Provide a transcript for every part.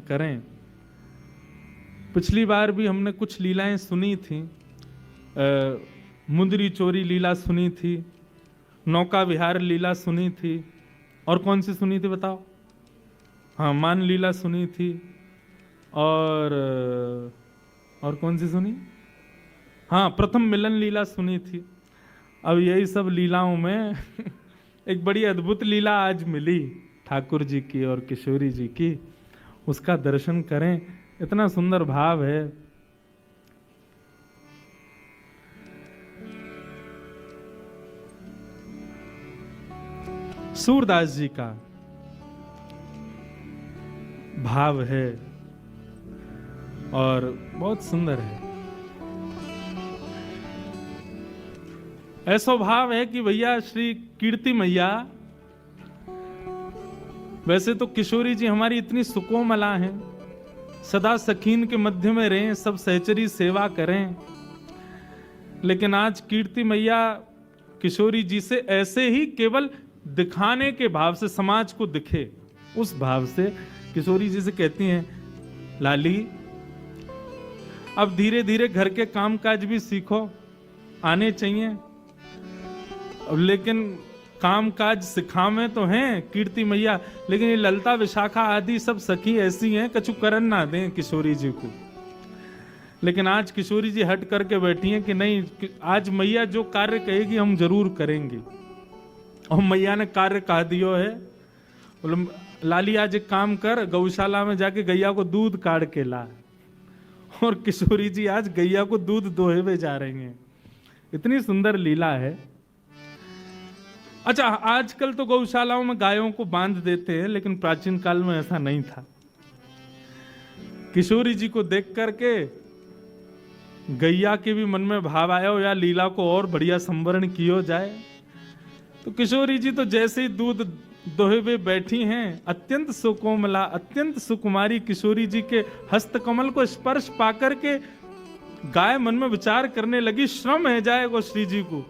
करें। पिछली बार भी हमने कुछ लीलाएं सुनी थी, मुंदरी चोरी लीला सुनी थी, नौका विहार लीला सुनी थी, और कौन सी सुनी थी बताओ? हाँ, मान लीला सुनी थी, और कौन सी सुनी? हाँ, प्रथम मिलन लीला सुनी थी। अब यही सब लीलाओं में एक बड़ी अद्भुत लीला आज मिली ठाकुर जी की और किशोरी जी की, उसका दर्शन करें। इतना सुंदर भाव है। सूरदास जी का भाव है और बहुत सुंदर है। ऐसा भाव है कि भैया श्री कीर्ति मैया, वैसे तो किशोरी जी हमारी इतनी सुकोमला हैं, सदा सखीन के मध्य में रहें, सब सहचरी सेवा करें, लेकिन आज कीर्ति मैया किशोरी जी से ऐसे ही केवल दिखाने के भाव से, समाज को दिखे उस भाव से किशोरी जी से कहती हैं, लाली अब धीरे धीरे घर के काम काज भी सीखो, आने चाहिए, लेकिन काम काज सिखावे तो हैं कीर्ति मैया, लेकिन ये ललता विशाखा आदि सब सखी ऐसी हैं कछु करन ना दें किशोरी जी को। लेकिन आज किशोरी जी हट करके बैठी हैं कि नहीं, आज मैया जो कार्य कहेगी हम जरूर करेंगे। और मैया ने कार्य कह दियो है, बोले लाली आज एक काम कर, गौशाला में जाके गैया को दूध काढ़ के ला। और किशोरी जी आज गैया को दूध दोहे हुए जा रही हैं। इतनी सुंदर लीला है। अच्छा, आजकल तो गौशालाओं में गायों को बांध देते हैं, लेकिन प्राचीन काल में ऐसा नहीं था। किशोरी जी को देख करके गैया के भी मन में भाव आया हो या लीला को और बढ़िया संवरण किया जाए। तो किशोरी जी तो जैसे ही दूध दोहे हुए बैठी हैं, अत्यंत सुकोमला, अत्यंत सुकुमारी किशोरी जी के हस्तकमल को स्पर्श पाकर के गाय मन में विचार करने लगी, श्रम है जाएगा श्री जी को,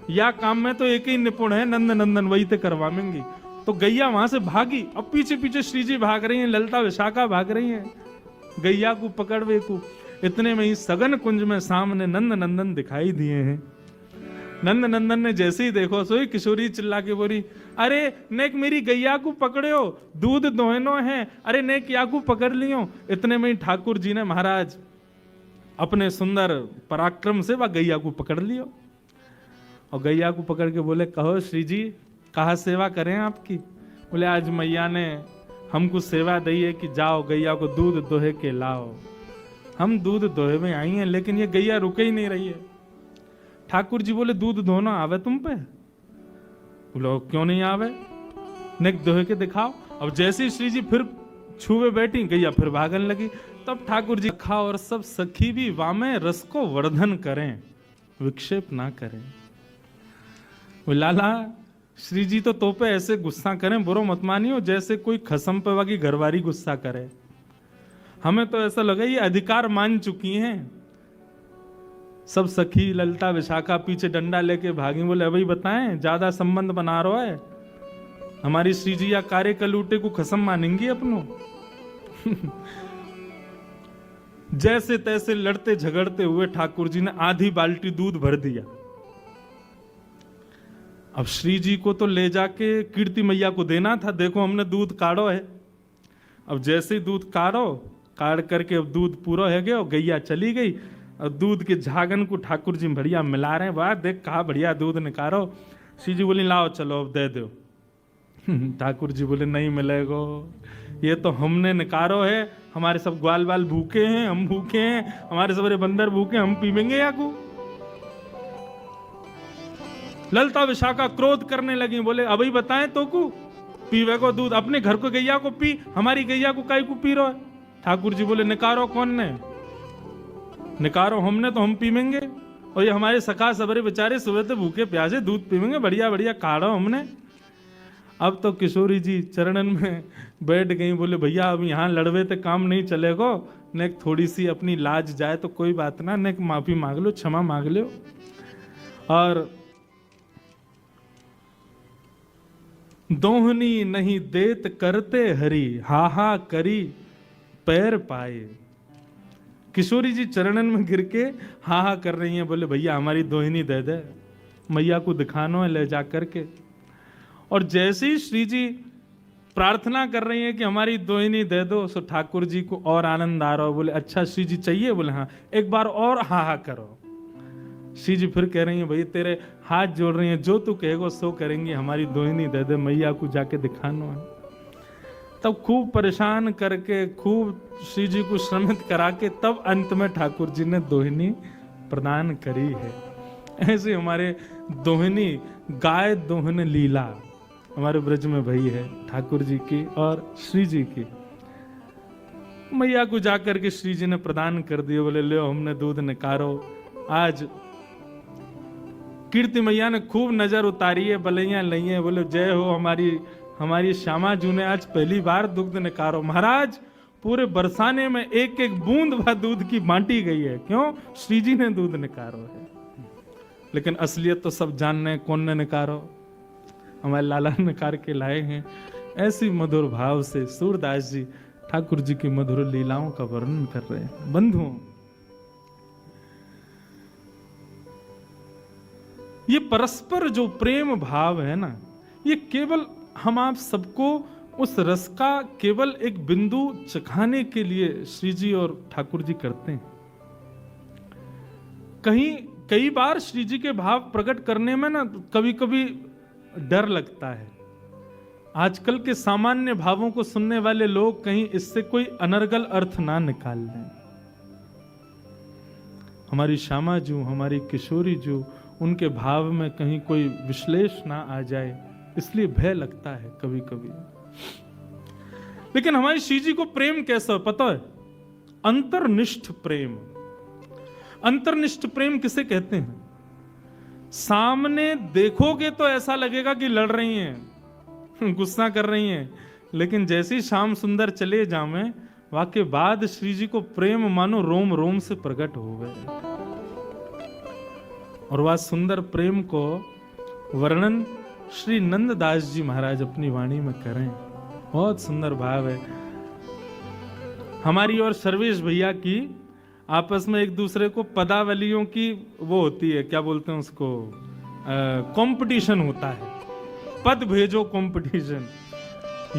या काम में तो एक ही निपुण है, नंद नंदन वही ते करवाएंगी। तो गैया वहां से भागी, अब पीछे पीछे श्री जी भाग रही हैं, ललता विशाखा भाग रही हैं गैया को पकड़वे को। इतने में ही सघन कुंज में सामने नंद नंदन दिखाई दिए हैं। नंद नंदन ने जैसे ही देखो सोई किशोरी चिल्ला के बोली, अरे नेक मेरी गैया को पकड़ो, दूध दोहनो है, अरे नेक या को पकड़ लियो। इतने में ही ठाकुर जी ने महाराज अपने सुंदर पराक्रम से वह गैया को पकड़ लियो और गैया को पकड़ के बोले, कहो श्री जी कहाँ सेवा करें आपकी? बोले आज मैया ने हमको सेवा दी है कि जाओ गैया को दूध दोहे के लाओ। हम दूध दोहे में आई हैं, लेकिन ये गैया रुके ही नहीं रही है। ठाकुर जी बोले, दूध दोहना आवे तुम पे? बोलो क्यों नहीं आवे, नेक दोहे के दिखाओ। अब जैसे श्री जी फिर छुए बैठी, गैया फिर भागने लगी। तब ठाकुर जी खा और सब सखी भी वामे रस को वर्धन करें, विक्षेप ना करें। वो लाला श्री जी तो पे ऐसे गुस्सा करें, बुरो मत मानियो, जैसे कोई खसम पे वाकी घरवारी गुस्सा करे। हमें तो ऐसा लगा ये अधिकार मान चुकी हैं। सब सखी ललता विशाखा पीछे डंडा लेके भागी। बोले अभी बताएं, ज्यादा संबंध बना रहा है हमारी श्री जी, या कार्य कलूटे को खसम मानेंगी अपनों? जैसे तैसे लड़ते झगड़ते हुए ठाकुर जी ने आधी बाल्टी दूध भर दिया। अब श्री जी को तो ले जाके कीर्ति मैया को देना था। देखो हमने दूध काढ़ो है। अब जैसे ही दूध काढ़ करके अब दूध पूरा है गया और गैया चली गई। और दूध के झागन को ठाकुर जी बढ़िया मिला रहे हैं। वाह देख कहा बढ़िया दूध निकालो। श्री जी बोली लाओ चलो अब दे दो। ठाकुर जी बोले नहीं मिलेगो, ये तो हमने निकारो है, हमारे सब ग्वाल बाल भूखे हैं, हम भूखे हैं, हमारे सबरे बंदर भूखे, हम पीवेंगे या को? ललता विशाखा क्रोध करने लगी। बोले अभी बताएं तो को पीवे को दूध, अपने घर को गैया को पी, हमारी गैया को काई को पी रहा है? ठाकुर जी बोले निकारो कौन ने? निकारो हमने, तो हम पीवेंगे। और ये हमारे सखा सबरे बेचारे सुबह से भूखे प्यासे दूध पीवेंगे, बढ़िया बढ़िया काढ़ो हमने। अब तो किशोरी जी चरणन में बैठ गई। बोले भैया अब यहाँ लड़वे तो काम नहीं चलेगो, नेक थोड़ी सी अपनी लाज जाए तो कोई बात ना, नेक माफी मांग लो, क्षमा मांग लो। और दोहनी नहीं देत करते हरी, हा हा करी पैर पाए। किशोरी जी चरणन में गिर के हा हा कर रही हैं, बोले भैया हमारी दोहिनी दे दे, मैया को दिखानो है ले जा करके। और जैसे ही श्री जी प्रार्थना कर रही हैं कि हमारी दोहिनी दे दो, सो ठाकुर जी को और आनंद आ रहा हो। बोले अच्छा श्री जी चाहिए? बोले हाँ, एक बार और हा हा करो। श्री जी फिर कह रही हैं भैया तेरे हाथ जोड़ रही हैं, जो तू कहेगो सो करेंगे, हमारी दोहिनी दे दे, मैया को जाके दिखानो है। तब खूब परेशान करके, खूब श्री जी को श्रमित करा के, तब अंत में ठाकुर जी ने दोहिनी प्रदान करी है। ऐसे हमारे दोहिनी गाय दोहन लीला हमारे ब्रज में भई है, ठाकुर जी की और श्री जी की। मैया को जाकर के श्री जी ने प्रदान कर दिए। बोले ले हमने दूध निकारो। आज कीर्ति मैया ने खूब नजर उतारी है, बलैया लई है। बोले जय हो हमारी श्यामा जू ने आज पहली बार दूध निकारो। महाराज पूरे बरसाने में एक एक बूंद भर दूध की बांटी गई है। क्यों? श्री जी ने दूध निकारो है। लेकिन असलियत तो सब जानने कौन ने निकारो, हमारे लाला निकार के लाए हैं। ऐसी मधुर भाव से सूरदास जी ठाकुर जी की मधुर लीलाओं का वर्णन कर रहे हैं। बंधुओं, ये परस्पर जो प्रेम भाव है ना, ये केवल हम आप सबको उस रस का केवल एक बिंदु चखाने के लिए श्री जी और ठाकुर जी करते हैं। कई बार श्री जी के भाव प्रकट करने में ना कभी कभी डर लगता है। आजकल के सामान्य भावों को सुनने वाले लोग कहीं इससे कोई अनर्गल अर्थ ना निकाल लें। हमारी श्यामा जू, हमारी किशोरी जू, उनके भाव में कहीं कोई विश्लेष ना आ जाए, इसलिए भय लगता है कभी कभी। लेकिन हमारी श्री जी को प्रेम कैसा पता है? अंतर्निष्ठ प्रेम। अंतर्निष्ठ प्रेम किसे कहते हैं? सामने देखोगे तो ऐसा लगेगा कि लड़ रही हैं, गुस्सा कर रही हैं, लेकिन जैसे ही श्याम सुंदर चले जावे, वाके बाद श्री जी को प्रेम मानो रोम रोम से प्रकट हो गए। और वह सुंदर प्रेम को वर्णन श्री नंददास जी महाराज अपनी वाणी में करें। बहुत सुंदर भाव है। हमारी और सर्वेश भैया की आपस में एक दूसरे को पदावलियों की वो होती है, क्या बोलते हैं उसको, कंपटीशन होता है। पद भेजो कंपटीशन।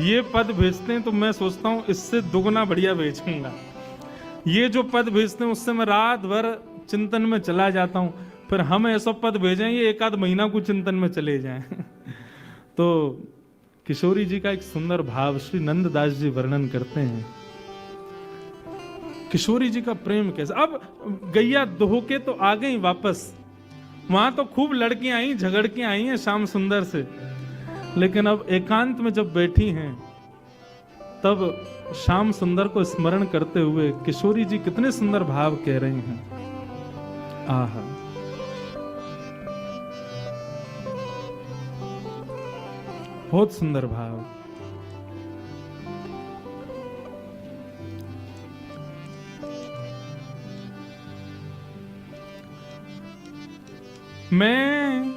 ये पद भेजते हैं तो मैं सोचता हूं इससे दुगना बढ़िया भेजूंगा। ये जो पद भेजते हैं उससे मैं रात भर चिंतन में चला जाता हूं। फिर हम ऐसा पद भेजें ये एक आध महीना को चिंतन में चले जाएं। तो किशोरी जी का एक सुंदर भाव श्री नंददास जी वर्णन करते हैं। किशोरी जी का प्रेम कैसा। अब गैया दोह के तो आ गई वापस, वहां तो खूब लड़कियां आई, झगड़ के आई हैं श्याम सुंदर से, लेकिन अब एकांत में जब बैठी हैं तब श्याम सुंदर को स्मरण करते हुए किशोरी जी कितने सुंदर भाव कह रही हैं। आहा, बहुत सुंदर भाव। मैं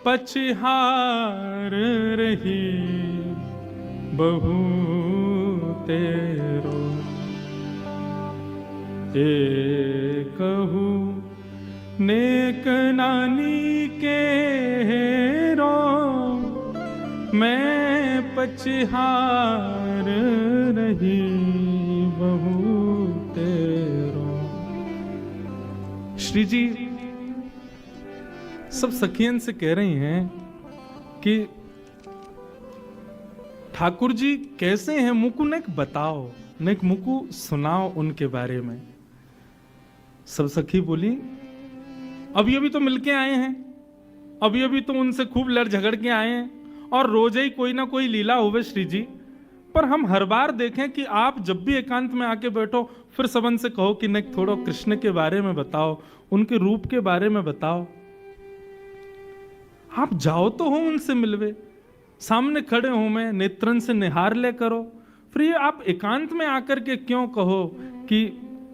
पछहार रही बहू तेरो, कहू नेक नानी के रो, मैं पछहार रही बहू तेरो। श्री जी सब सखियन से कह रही हैं कि ठाकुर जी कैसे हैं, मुकु नेक बताओ, नेक मुकु सुनाओ उनके बारे में। सब सखी बोली अभी अभी तो मिलके आए हैं, अभी अभी तो उनसे खूब लड़ झगड़ के आए हैं, और रोज ही कोई ना कोई लीला होवे श्री जी। पर हम हर बार देखें कि आप जब भी एकांत में आके बैठो फिर सबन से कहो कि नेक थोड़ा कृष्ण के बारे में बताओ, उनके रूप के बारे में बताओ। आप जाओ तो हो उनसे मिलवे, सामने खड़े हो, मैं नेत्रन से निहार ले करो। फिर ये आप एकांत में आकर के क्यों कहो कि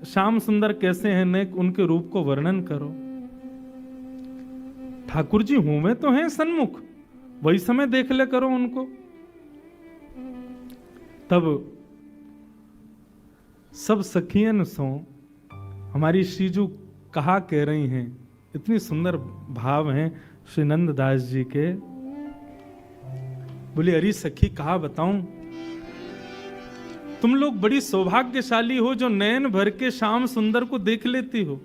श्याम सुंदर कैसे हैं, नेक उनके रूप को वर्णन करो। ठाकुर जी होवे तो हैं सन्मुख, वही समय देख ले करो उनको। तब सब सखियन सो हमारी श्रीजू कहा कह रही हैं। इतनी सुंदर भाव हैं श्री नंददास जी के। बोले अरे सखी कहा बताऊं, तुम लोग बड़ी सौभाग्यशाली हो जो नयन भर के श्याम सुंदर को देख लेती हो,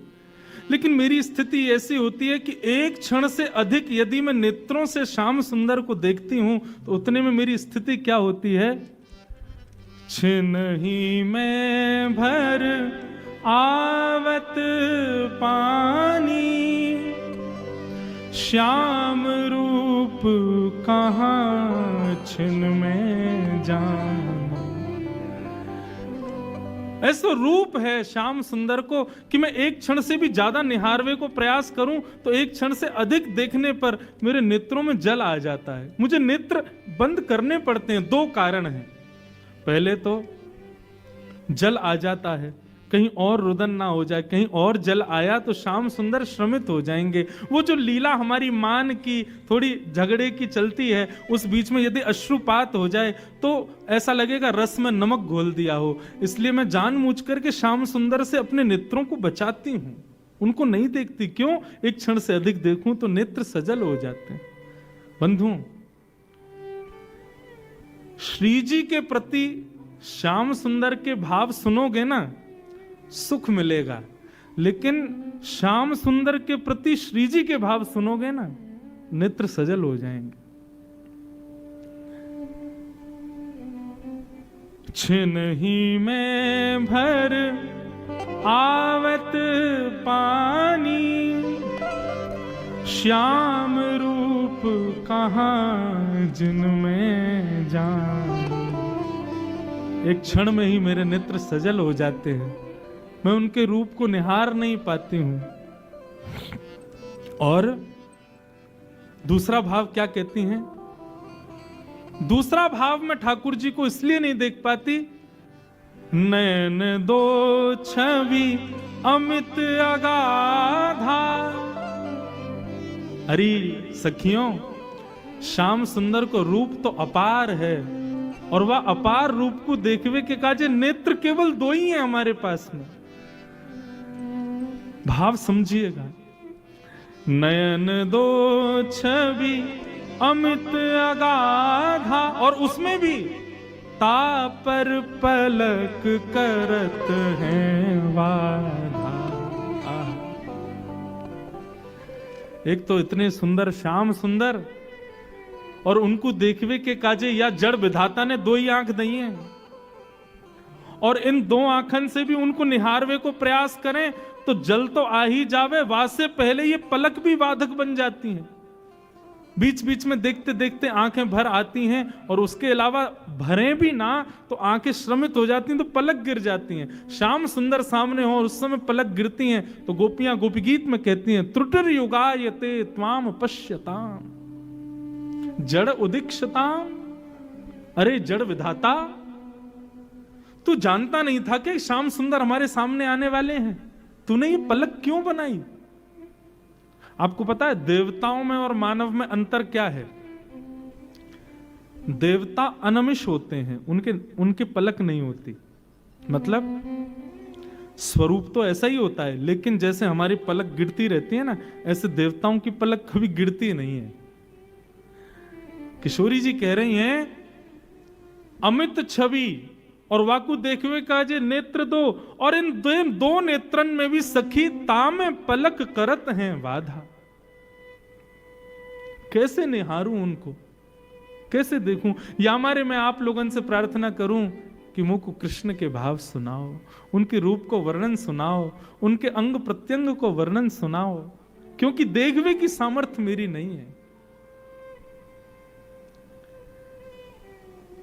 लेकिन मेरी स्थिति ऐसी होती है कि एक क्षण से अधिक यदि मैं नेत्रों से श्याम सुंदर को देखती हूं तो उतने में मेरी स्थिति क्या होती है। छिन ही में भर आवत पानी, श्याम रूप कहाँ छिन में जाना। ऐसा रूप है श्याम सुंदर को कि मैं एक क्षण से भी ज्यादा निहारवे को प्रयास करूं तो एक क्षण से अधिक देखने पर मेरे नेत्रों में जल आ जाता है। मुझे नेत्र बंद करने पड़ते हैं। दो कारण हैं। पहले तो जल आ जाता है, कहीं और रुदन ना हो जाए, कहीं और जल आया तो श्याम सुंदर श्रमित हो जाएंगे। वो जो लीला हमारी मान की थोड़ी झगड़े की चलती है, उस बीच में यदि अश्रुपात हो जाए तो ऐसा लगेगा रस में नमक घोल दिया हो। इसलिए मैं जानबूझ करके श्याम सुंदर से अपने नेत्रों को बचाती हूं, उनको नहीं देखती। क्यों? एक क्षण से अधिक देखूं तो नेत्र सजल हो जाते हैं। बंधुओं, श्री जी के प्रति श्याम सुंदर के भाव सुनोगे ना, सुख मिलेगा, लेकिन श्याम सुंदर के प्रति श्री जी के भाव सुनोगे ना, नेत्र सजल हो जाएंगे। छिन ही में भर आवत पानी, श्याम रूप कहाँ जिनमें जान। एक क्षण में ही मेरे नेत्र सजल हो जाते हैं, मैं उनके रूप को निहार नहीं पाती हूं। और दूसरा भाव क्या कहती हैं? दूसरा भाव मैं ठाकुर जी को इसलिए नहीं देख पाती, नयन दो छवि अमित अगाधा। अरे सखियों, श्याम सुंदर को रूप तो अपार है, और वह अपार रूप को देखवे के काजे नेत्र केवल दो ही हैं हमारे पास में। भाव समझिएगा। नयन दो छवि अमित अगाधा, और उसमें भी तापर पलक करत हैं वाधा। एक तो इतने सुंदर श्याम सुंदर, और उनको देखवे के काजे या जड़ विधाता ने दो ही आंख दी है, और इन दो आंखन से भी उनको निहारवे को प्रयास करें तो जल तो आ ही जावे, वासे पहले ये पलक भी बाधक बन जाती हैं। बीच बीच में देखते देखते आंखें भर आती हैं, और उसके अलावा भरे भी ना तो आंखें श्रमित हो जाती हैं, तो पलक गिर जाती हैं। श्याम सुंदर सामने हो और उस समय पलक गिरती हैं तो गोपियां गोपी गीत में कहती हैं, त्रुटिर युगायते त्वाम पश्यताम जड़ उदीक्षताम। अरे जड़ विधाता, तू जानता नहीं था कि श्याम सुंदर हमारे सामने आने वाले हैं? तूने ये पलक क्यों बनाई? आपको पता है देवताओं में और मानव में अंतर क्या है? देवता अनमिष होते हैं, उनके पलक नहीं होती। मतलब स्वरूप तो ऐसा ही होता है, लेकिन जैसे हमारी पलक गिरती रहती है ना, ऐसे देवताओं की पलक कभी गिरती नहीं है। किशोरी जी कह रही हैं, अमित छवि और वाकु देखवे का जे नेत्र दो, और इन दो नेत्रन में भी सखी तामे पलक करत हैं वाधा। कैसे निहारूं उनको, कैसे देखूं? या हमारे मैं आप लोगों से प्रार्थना करूं कि मुझको कृष्ण के भाव सुनाओ, उनके रूप को वर्णन सुनाओ, उनके अंग प्रत्यंग को वर्णन सुनाओ, क्योंकि देखवे की सामर्थ्य मेरी नहीं है।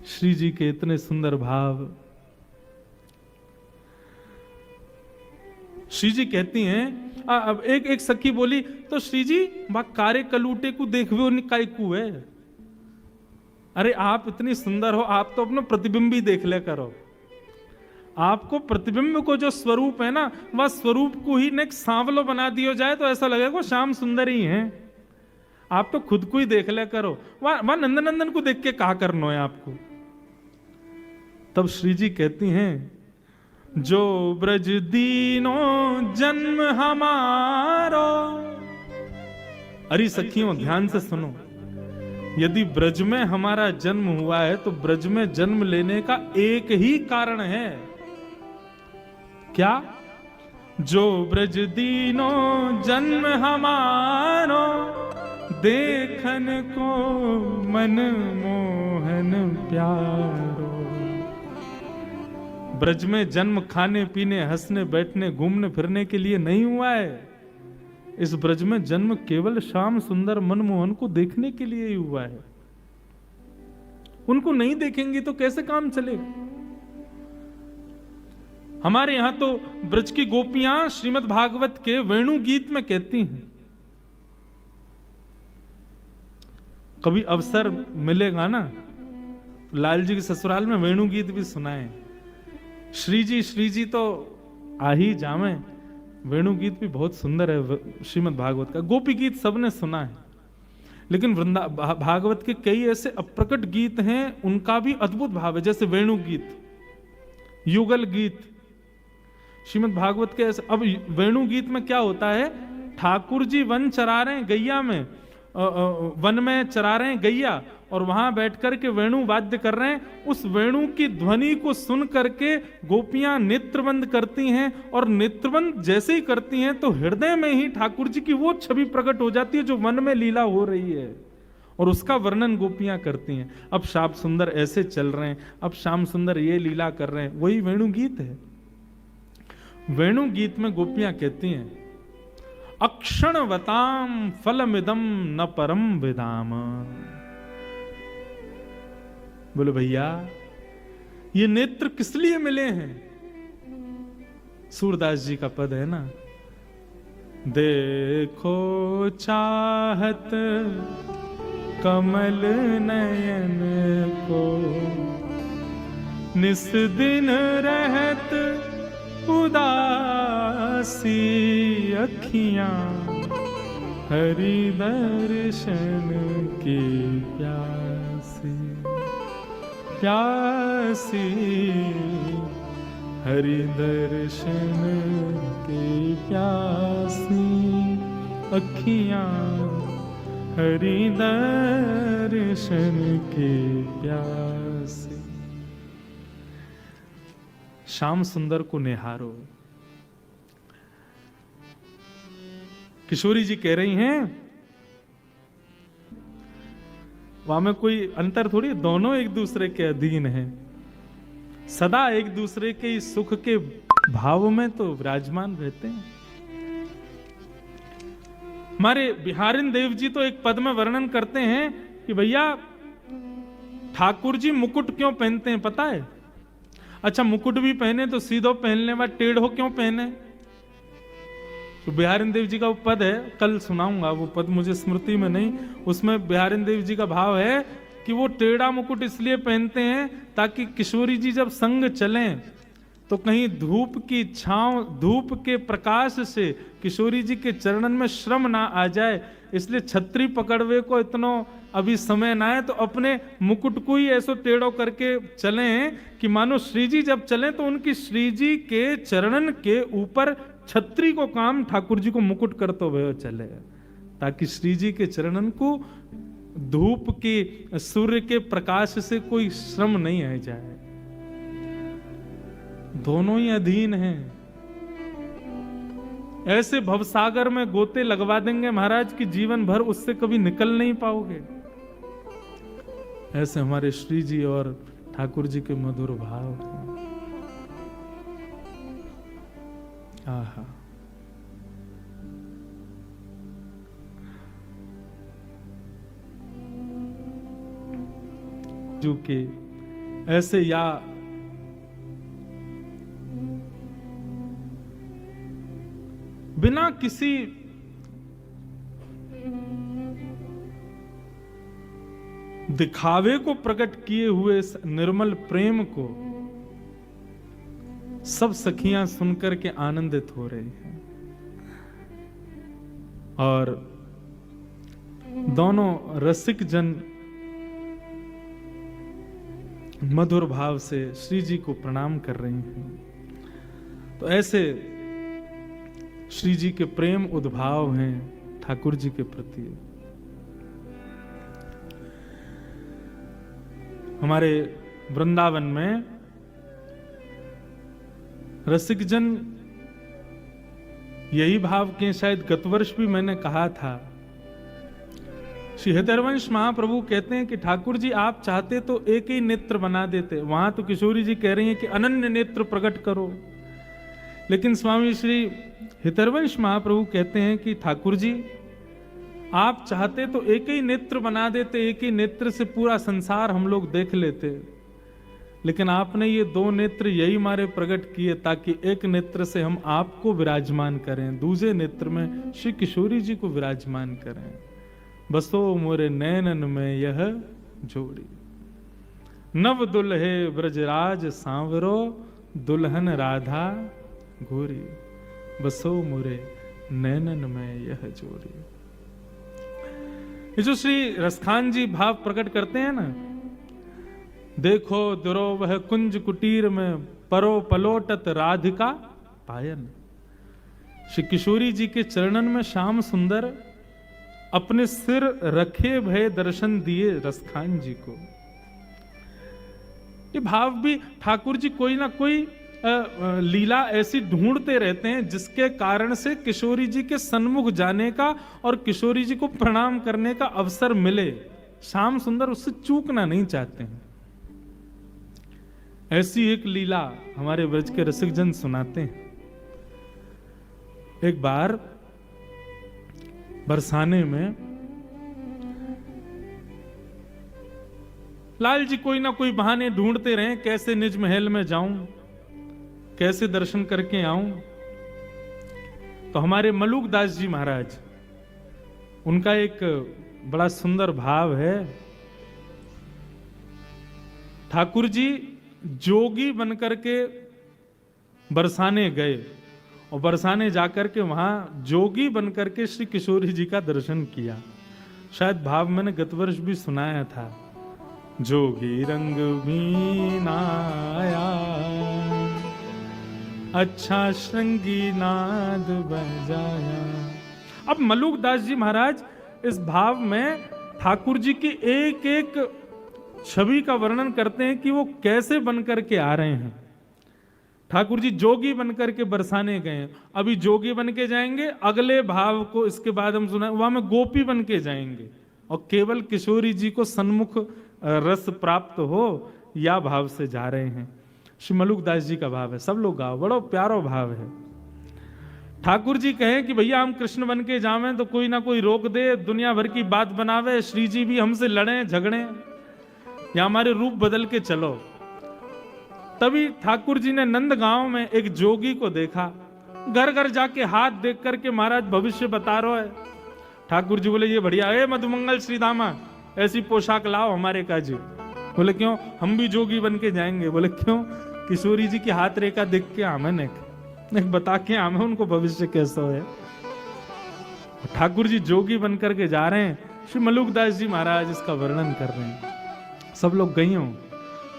श्री जी के इतने सुंदर भाव। श्री जी कहती हैं, अब एक सखी बोली, तो श्री जी बा कारे कलूटे को देखवे निकाय को है। अरे आप इतनी सुंदर हो, आप तो अपना प्रतिबिंब ही देख ले करो। आपको प्रतिबिंब को जो स्वरूप है ना, वह स्वरूप को ही ने सांवलो बना दिया जाए तो ऐसा लगेगा श्याम सुंदर ही है। आप तो खुद को ही देख ले करो, वह नंदनंदन को देख के कहा करना है आपको। तब श्री जी कहती हैं, जो ब्रज दीनो जन्म हमारो। अरे सखियों ध्यान से सुनो, यदि ब्रज में हमारा जन्म हुआ है तो ब्रज में जन्म लेने का एक ही कारण है, क्या? जो ब्रज दीनो जन्म हमारो, देखन को मन मोहन प्यारो। ब्रज में जन्म खाने पीने हंसने बैठने घूमने फिरने के लिए नहीं हुआ है। इस ब्रज में जन्म केवल श्याम सुंदर मनमोहन को देखने के लिए ही हुआ है। उनको नहीं देखेंगे तो कैसे काम चलेगा? हमारे यहां तो ब्रज की गोपियां श्रीमद् भागवत के वेणु गीत में कहती हैं, कभी अवसर मिलेगा ना लाल जी के ससुराल में वेणु गीत भी सुनाए। श्री जी तो आ ही जावे। वेणु गीत भी बहुत सुंदर है श्रीमद् भागवत का। गोपी गीत सबने सुना है, लेकिन भागवत के कई ऐसे अप्रकट गीत हैं, उनका भी अद्भुत भाव है। जैसे वेणु गीत, युगल गीत, श्रीमद् भागवत के ऐसे। अब वेणु गीत में क्या होता है, ठाकुर जी वन चरा रहे हैं गैया में, वन में चरा रहे हैं गैया, और वहां बैठकर के वेणु वाद्य कर रहे हैं। उस वेणु की ध्वनि को सुन करके गोपियां नेत्रबंद करती हैं, और नेत्रबंद जैसे ही करती हैं तो हृदय में ही ठाकुर जी की वो छवि प्रकट हो जाती है जो वन में लीला हो रही है, और उसका वर्णन गोपियां करती हैं। अब श्याम सुंदर ऐसे चल रहे हैं, अब श्याम सुंदर ये लीला कर रहे हैं, वही वेणु गीत है। वेणु गीत में गोपियां कहती हैं, अक्षणवताम फलमिदम न परम विदाम। बोले भैया ये नेत्र किस लिए मिले हैं? सूरदास जी का पद है ना, देखो चाहत कमल नयन को, निस दिन रहत उदासी अखियां, हरि दर्शन की प्यासी प्यासी, हरि दर्शन की प्यासी अखियां, हरि दर्शन की प्यासी। श्याम सुंदर को निहारो। किशोरी जी कह रही हैं, वहां में कोई अंतर थोड़ी, दोनों एक दूसरे के अधीन हैं, सदा एक दूसरे के सुख के भाव में तो विराजमान रहते हैं। हमारे बिहारिन देव जी तो एक पद में वर्णन करते हैं कि भैया ठाकुर जी मुकुट क्यों पहनते हैं पता है? अच्छा मुकुट भी पहने तो सीधो पहनने बाद टेढ़ो क्यों पहने? तो बिहारिन देव जी का वो पद है, कल सुनाऊंगा, वो पद मुझे स्मृति में नहीं। उसमें बिहारिन देव जी का भाव है कि वो टेढ़ा मुकुट इसलिए पहनते हैं ताकि किशोरी जी जब संग चलें तो कहीं धूप की छांव, धूप के प्रकाश से किशोरी जी के चरणन में श्रम ना आ जाए, इसलिए छतरी पकड़वे को इतना अभी समय ना है, तो अपने मुकुट को ही ऐसो टेढ़ो करके चलें कि मानो श्री जी जब चलें तो उनकी श्री जी के चरणन के ऊपर छतरी को काम ठाकुर जी को मुकुट करते हुए चले, ताकि श्री जी के चरणन को धूप के सूर्य के प्रकाश से कोई श्रम नहीं आ जाए। दोनों ही अधीन हैं। ऐसे भवसागर में गोते लगवा देंगे महाराज की जीवन भर उससे कभी निकल नहीं पाओगे। ऐसे हमारे श्री जी और ठाकुर जी के मधुर भाव हैं। आहा, जो के ऐसे या बिना किसी दिखावे को प्रकट किए हुए इस निर्मल प्रेम को सब सखियां सुनकर के आनंदित हो रही हैं, और दोनों रसिक जन मधुर भाव से श्री जी को प्रणाम कर रही हैं। तो ऐसे श्री जी के प्रेम उद्भाव हैं ठाकुर जी के प्रति। हमारे वृंदावन में रसिक जन यही भाव के, शायद गत वर्ष भी मैंने कहा था, श्री हृदयवंश महाप्रभु कहते हैं कि ठाकुर जी आप चाहते तो एक ही नेत्र बना देते, वहां तो किशोरी जी कह रही हैं कि अनन्य नेत्र प्रकट करो, लेकिन स्वामी श्री हृदयवंश महाप्रभु कहते हैं कि ठाकुर जी आप चाहते तो एक ही नेत्र बना देते, एक ही नेत्र से पूरा संसार हम लोग देख लेते, लेकिन आपने ये दो नेत्र यही मारे प्रकट किए ताकि एक नेत्र से हम आपको विराजमान करें, दूसरे नेत्र में श्री किशोरी जी को विराजमान करें। बसो मोरे नैनन में यह जोड़ी, नव दुल्हे ब्रजराज सांवरो, दुल्हन राधा गोरी, बसो मोरे नैनन में यह जोड़ी। ये जो श्री रसखान जी भाव प्रकट करते हैं ना, देखो दुरो वह कुंज कुटीर में परो पलोटत राधिका पायन। श्री किशोरी जी के चरणन में श्याम सुंदर अपने सिर रखे भय दर्शन दिए रसखान जी को। ये भाव भी ठाकुर जी कोई ना कोई लीला ऐसी ढूंढते रहते हैं जिसके कारण से किशोरी जी के सन्मुख जाने का और किशोरी जी को प्रणाम करने का अवसर मिले। श्याम सुंदर उससे चूकना नहीं चाहते हैं। ऐसी एक लीला हमारे ब्रज के रसिक जन सुनाते हैं। एक बार बरसाने में लाल जी कोई ना कोई बहाने ढूंढते रहे, कैसे निज महल में जाऊं, कैसे दर्शन करके आऊं। तो हमारे मलूक दास जी महाराज, उनका एक बड़ा सुंदर भाव है। ठाकुर जी जोगी बनकर के बरसाने गए और बरसाने जाकर के वहां जोगी बनकर के श्री किशोरी जी का दर्शन किया। शायद भाव मैंने गत वर्ष भी सुनाया था, जोगी रंग मीनाया अच्छा श्रृंगी नाद बजाया। अब मलूक दास जी महाराज इस भाव में ठाकुर जी की एक एक छवि का वर्णन करते हैं कि वो कैसे बनकर के आ रहे हैं। ठाकुर जी जोगी बनकर के बरसाने गए, अभी जोगी बन के जाएंगे, अगले भाव को इसके बाद हम सुना वहां में गोपी बन के जाएंगे और केवल किशोरी जी को सन्मुख रस प्राप्त हो, या भाव से जा रहे हैं। श्री मलूक दास जी का भाव है, सब लोग गाओ, बड़ा प्यारा भाव है। ठाकुर जी कहें कि भैया हम कृष्ण बन के जावें तो कोई ना कोई रोक दे, दुनिया भर की बात बनावे, श्री जी भी हमसे लड़े झगड़े, या हमारे रूप बदल के चलो। तभी ठाकुर जी ने नंदगांव में एक जोगी को देखा, घर घर जाके हाथ देख करके महाराज भविष्य बता रहा है। ठाकुर जी बोले ये बढ़िया है मधुमंगल श्रीधामा, ऐसी पोशाक लाओ हमारे काजी। बोले क्यों, हम भी जोगी बन के जाएंगे। बोले क्यों, किशोरी जी की हाथ रेखा देख के आमे एक बता के आमे उनको भविष्य कैसा है। ठाकुर जी जोगी बन करके जा रहे हैं, श्री मलूक दास जी महाराज इसका वर्णन कर रहे हैं। सब लोग गई हो,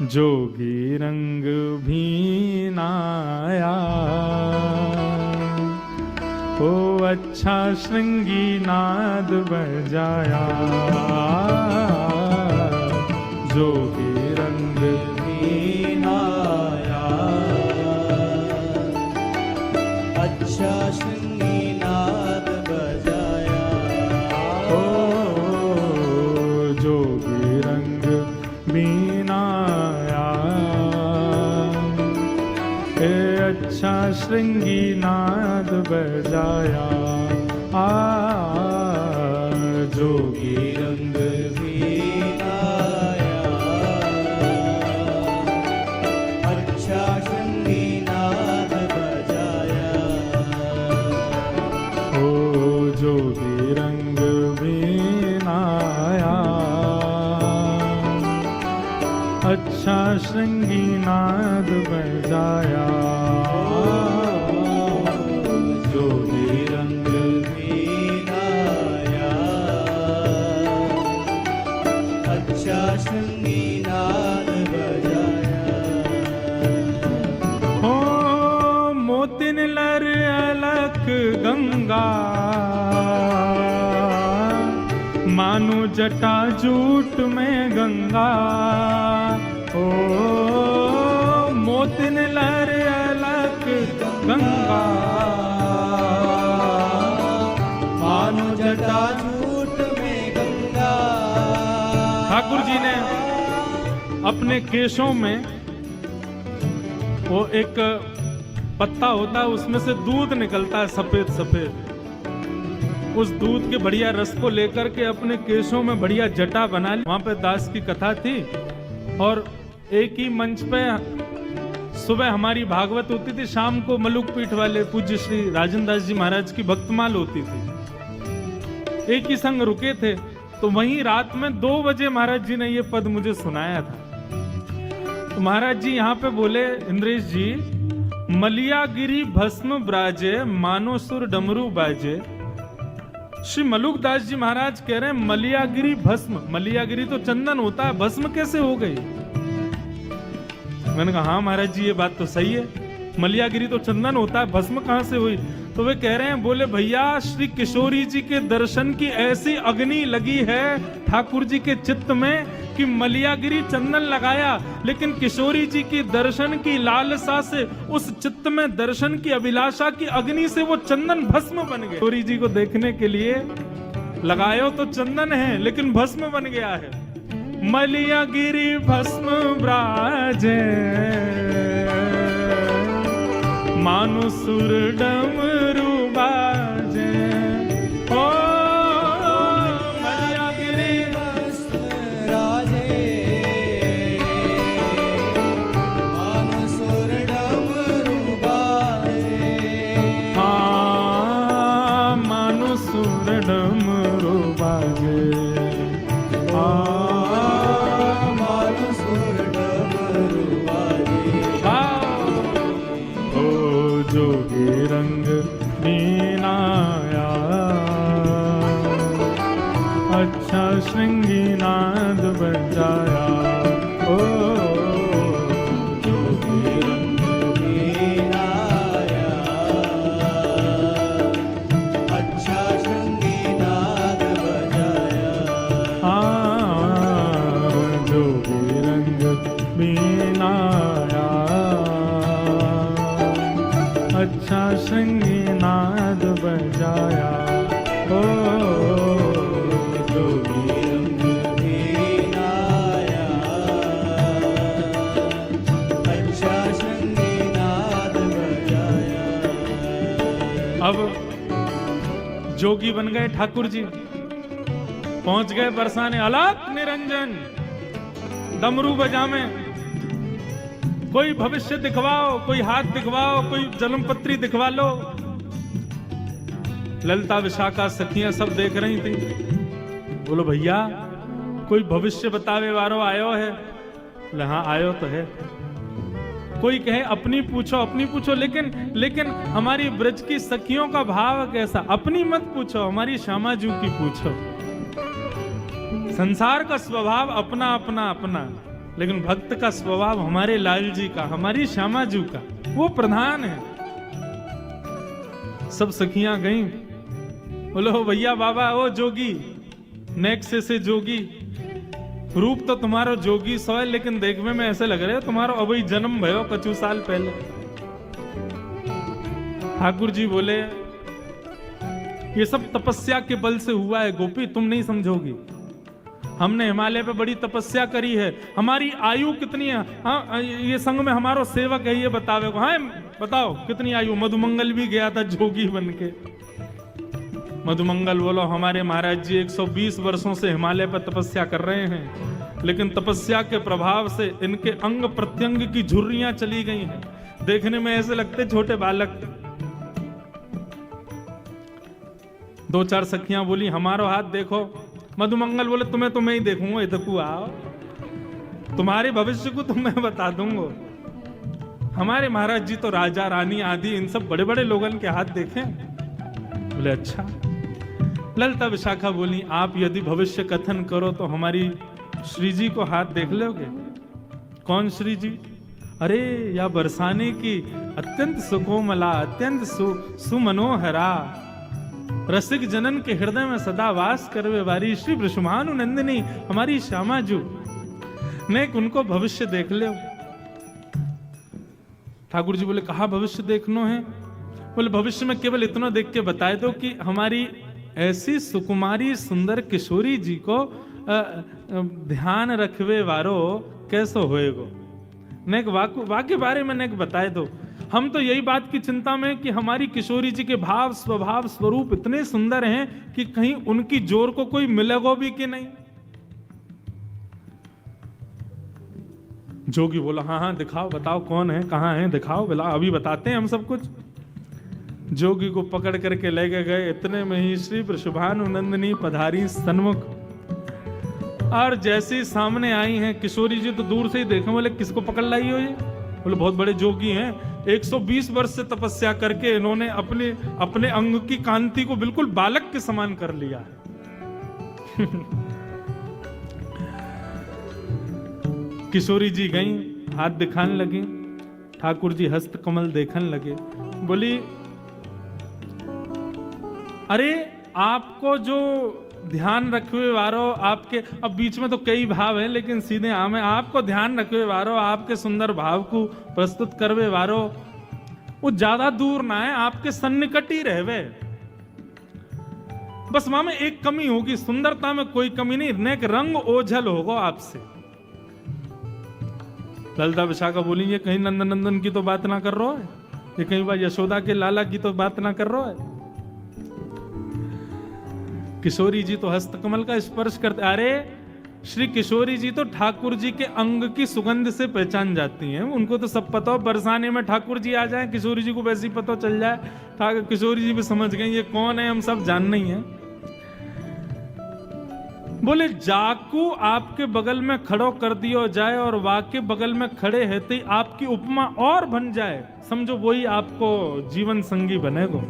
जोगी रंग भीनाया ओ अच्छा श्रृंगी नाद बजाया, जोगी रंग भीनाया अच्छा श्रृंगी नाद बजाया, ओ जोगी रंग बीनाया अच्छा श्रृंगी नाद बजाया, जोगी रंग बीनाया अच्छा श्रृंगी नाद बजाया, ओ जोगी रंग बीनाया अच्छा श्रृंगी नाद बजाया, जोगी रंग बीनाया अच्छा श्रृंगी नाद बजाया। ओ मोतिन लर अलख गंगा, मानो जटा जूट में गंगा। ओ मोतिन लर अलख गंगा, मानो जटा जूट में गंगा। ठाकुर जी ने अपने केशों में वो एक पत्ता होता है, उसमें से दूध निकलता है सफेद सफेद। उस दूध के बढ़िया रस को लेकर के अपने केशों में बढ़िया जटा बना ली। वहां पे दास की कथा थी और एक ही मंच पे सुबह हमारी भागवत होती थी, शाम को मलुक पीठ वाले पूज्य श्री राजन दास जी महाराज की भक्तमाल होती थी। एक ही संग रुके थे, तो वहीं रात में 2 बजे महाराज जी ने ये पद मुझे सुनाया था। तो महाराज जी यहाँ पे बोले, इंद्रेश जी, मलियागिरी भस्म ब्राजे, मानो सुर डमरू बाजे। श्री मलुक दास जी महाराज कह रहे हैं मलियागिरी भस्म, मलियागिरी तो चंदन होता है, भस्म कैसे हो गई? मैंने कहा हाँ महाराज जी ये बात तो सही है, मलियागिरी तो चंदन होता है, भस्म कहां से हुई? तो वे कह रहे हैं, बोले भैया श्री किशोरी जी के दर्शन की ऐसी अग्नि लगी है ठाकुर जी के चित्त में कि मलियागिरी चंदन लगाया, लेकिन किशोरी जी की दर्शन की लालसा से, उस चित्त में दर्शन की अभिलाषा की अग्नि से वो चंदन भस्म बन गए। किशोरी जी को देखने के लिए लगायो तो चंदन है, लेकिन भस्म बन गया है। मलियागिरी भस्म ब्राजे, मानो सुर डमरू बाजे। ओ मलियागिरी भस्म राजे, मानो सुर डमरू बाजे। हाँ मानो सुर डमरू बाजे। मानो सुर डमरू बाजे। जोगी रंग मीनाया, अच्छा श्रृंगी नाद बजाया। ओ जोगी रंग मीनाया, अच्छा श्रृंगी नाद बजाया। जोगी रंग मीनाया, अच्छा श्रृंगी नाद बजाया। ओ जोगी रंग मीनाया, अच्छा श्रृंगी नाद बजाया। अब जोगी बन गए ठाकुर जी, पहुंच गए बरसाने अलख निरंजन, डमरू बजामे। कोई भविष्य दिखवाओ, कोई हाथ दिखवाओ, कोई जन्मपत्री दिखवा लो। ललिता विशाखा सखियां सब देख रही थी। बोलो भैया कोई भविष्य बतावे वारो आयो है? बोले हाँ आयो तो है। कोई कहे अपनी पूछो अपनी पूछो, लेकिन हमारी ब्रज की सखियों का भाव कैसा? अपनी मत पूछो, हमारी श्यामा जी की पूछो। संसार का स्वभाव अपना अपना अपना, लेकिन भक्त का स्वभाव हमारे लाल जी का, हमारी श्यामा जी का, वो प्रधान है। सब सखियां गईं। बोलो भैया बाबा ओ जोगी, नेक्स्ट से जोगी, रूप तो तुम्हारो जोगी सो है, लेकिन देखने में ऐसे लग रहे हो तुम्हारो अभी जन्म भयो कछु साल पहले। ठाकुर जी बोले ये सब तपस्या के बल से हुआ है गोपी, तुम नहीं समझोगी। हमने हिमालय पे बड़ी तपस्या करी है। हमारी आयु कितनी है? हाँ ये संग में हमारो सेवक है, ये बतावे। हाँ बताओ कितनी आयु? मधुमंगल भी गया था जोगी बन के। मधुमंगल बोलो हमारे महाराज जी 120 वर्षों से हिमालय पर तपस्या कर रहे हैं, लेकिन तपस्या के प्रभाव से इनके अंग प्रत्यंग की झुर्रियां चली गई हैं, देखने में ऐसे लगते छोटे बालक। 2-4 सखियां बोली हमारो हाथ देखो। मधुमंगल बोले तुम्हें तो मैं ही देखूंगा, इधर आओ, तुम्हारे भविष्य को तो मैं बता दूंगा। हमारे महाराज जी तो राजा रानी आदि इन सब बड़े बड़े लोगन के हाथ देखे। बोले अच्छा। ललिता विशाखा बोली आप यदि भविष्य कथन करो तो हमारी श्री जी को हाथ देख लोगे। कौन श्री जी? अरे या बरसाने की अत्यंत सुकोमला, अत्यंत सुमनोहरा, रसिक जनन के हृदय में सदा वास करवे वारी श्री वृषभानु नंदिनी हमारी श्यामाजू ने उनको भविष्य देख ले। ठाकुर जी बोले कहा भविष्य देखनो है? बोले भविष्य में केवल इतना देख के बताए दो कि हमारी ऐसी सुकुमारी सुंदर किशोरी जी को ध्यान रखवे वारो कैसो होएगो। नेक वाक्य बारे में नेक बताए दो। हम तो यही बात की चिंता में कि हमारी किशोरी जी के भाव स्वभाव स्वरूप इतने सुंदर हैं कि कहीं उनकी जोर को कोई मिलेगो भी कि नहीं। जोगी बोला हाँ हाँ दिखाओ, बताओ कौन है, कहाँ है, दिखाओ, बोला अभी बताते हैं हम सब कुछ। जोगी को पकड़ करके ले गए। इतने में ही श्री वृषभानु नंदिनी पधारी सन्मुख, और जैसे सामने आई हैं किशोरी जी तो दूर से ही देखे, बोले किसको पकड़ लाई हो ये? बोले बहुत बड़े जोगी हैं, 120 वर्ष से तपस्या करके इन्होंने अपने अंग की कांति को बिल्कुल बालक के समान कर लिया है। किशोरी जी गई, हाथ दिखाने लगी, ठाकुर जी हस्त कमल देखने लगे। बोली अरे आपको जो ध्यान रखवे वारो, आपके अब बीच में तो कई भाव हैं लेकिन सीधे आम है, आपको ध्यान रखवे वारो, आपके सुंदर भाव को प्रस्तुत करवे वारो वो ज्यादा दूर ना है, आपके सन्निकट ही रहवे। बस वहां में एक कमी होगी, सुंदरता में कोई कमी नहीं, नेक रंग ओझल होगा आपसे। ललिता विशाखा बोली ये कहीं नंदन नंदन की तो बात ना कर रहा है, ये कहीं बार यशोदा के लाला की तो बात ना कर रहा है। किशोरी जी तो हस्तकमल का स्पर्श करते, अरे श्री किशोरी जी तो ठाकुर जी के अंग की सुगंध से पहचान जाती हैं। उनको तो सब पता हो, बरसाने में ठाकुर जी आ जाए किशोरी जी को वैसे ही पता चल जाए। किशोरी जी भी समझ गई ये कौन है, हम सब जानना ही है। बोले जाकू आपके बगल में खड़ो कर दियो जाए और वाके बगल में खड़े रहते आपकी उपमा और बन जाए, समझो वही आपको जीवन संगी बनेगो।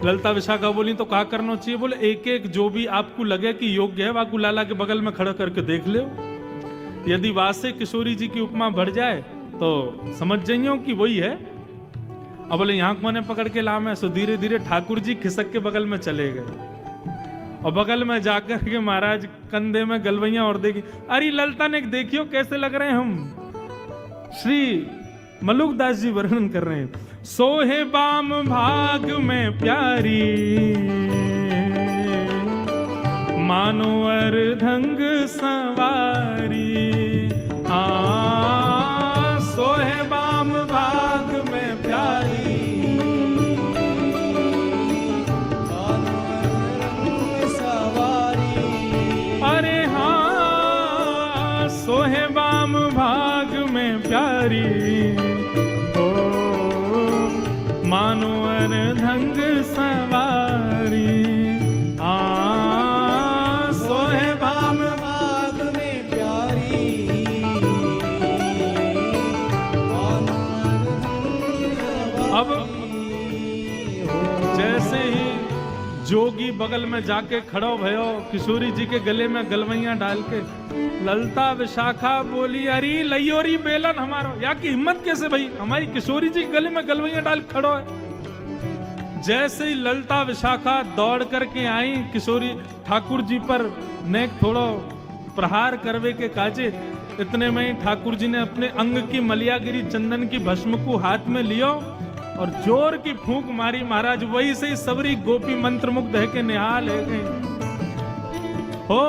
ललिता विशाखा बोली तो क्या करना चाहिए? बोले एक एक जो भी आपको लगे कि योग्य है वाकू लाला के बगल में खड़ा करके देख लो। यदि वासे किशोरी जी की उपमा बढ़ जाए तो समझ जाइयो कि वही है। अब बोले यहाँ कोने पकड़ के लाम है, सो धीरे धीरे ठाकुर जी खिसक के बगल में चले गए और बगल में जाकर के महाराज कंधे में गलवैया और देखी। अरे ललिता ने देखियो कैसे लग रहे हैं हम। श्री मलुकदास जी वर्णन कर रहे हैं, सोहे बाम भाग में प्यारी, मानो अर्धंग सवारी। सोहे बाम भाग में प्यारी, मानो अर्धंग सवारी। अरे हाँ सोहे बाम भाग में प्यारी, मानो अर्धंग सवारी। सोहे बाम भाग में प्यारी, मानो अर्धंग सवारी। अब जैसे ही जोगी बगल में जाके खड़ो भयो किशोरी जी के गले में गलवैया डाल के, ललिता विशाखा बोली अरे लयोरी बेलन हमारो, या की हिम्मत कैसे भाई, हमारी किशोरी जी के गले में गलवैया डाल खड़ो है। जैसे ही ललिता विशाखा दौड़ करके आई किशोरी ठाकुर जी पर नेक थोड़ो प्रहार करवे के काजे, इतने में ही ठाकुर जी ने अपने अंग की मलियागिरी चंदन की भस्म को हाथ में लियो और जोर की फूंक मारी। महाराज वही से ही सबरी गोपी मंत्र मुग्ध है के निहाल है गई। हो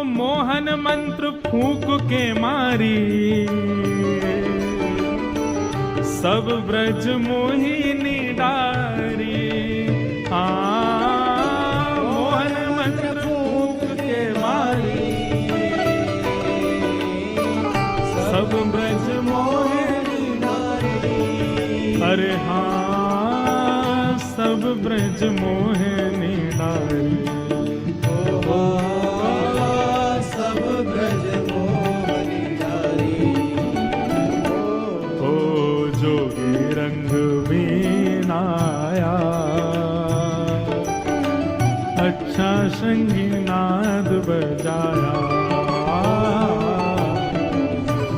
मोहन मंत्र फूंक के मारी, सब ब्रज मोहिनी डारी। मोहन मंत्र फूंक के मारी, सब ब्रज मोहिनी डारी। अरे हाँ सब ब्रज मोहिनी डारी। सब ब्रज मोहिनी डारी। ओ जोगी रंग वीणाया, अच्छा संगी नाद बजाया।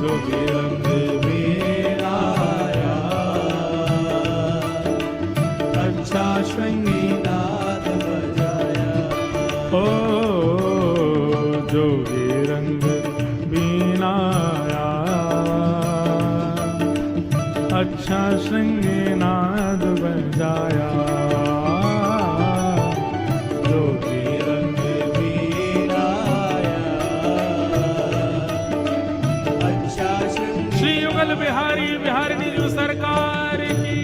जोगी रंग वीणाया, अच्छा श्रृंगनाद बजाया, जोगी रंग वीराया, अच्छा श्रृंगी श्री युगल बिहारी बिहारिणी जो सरकार की।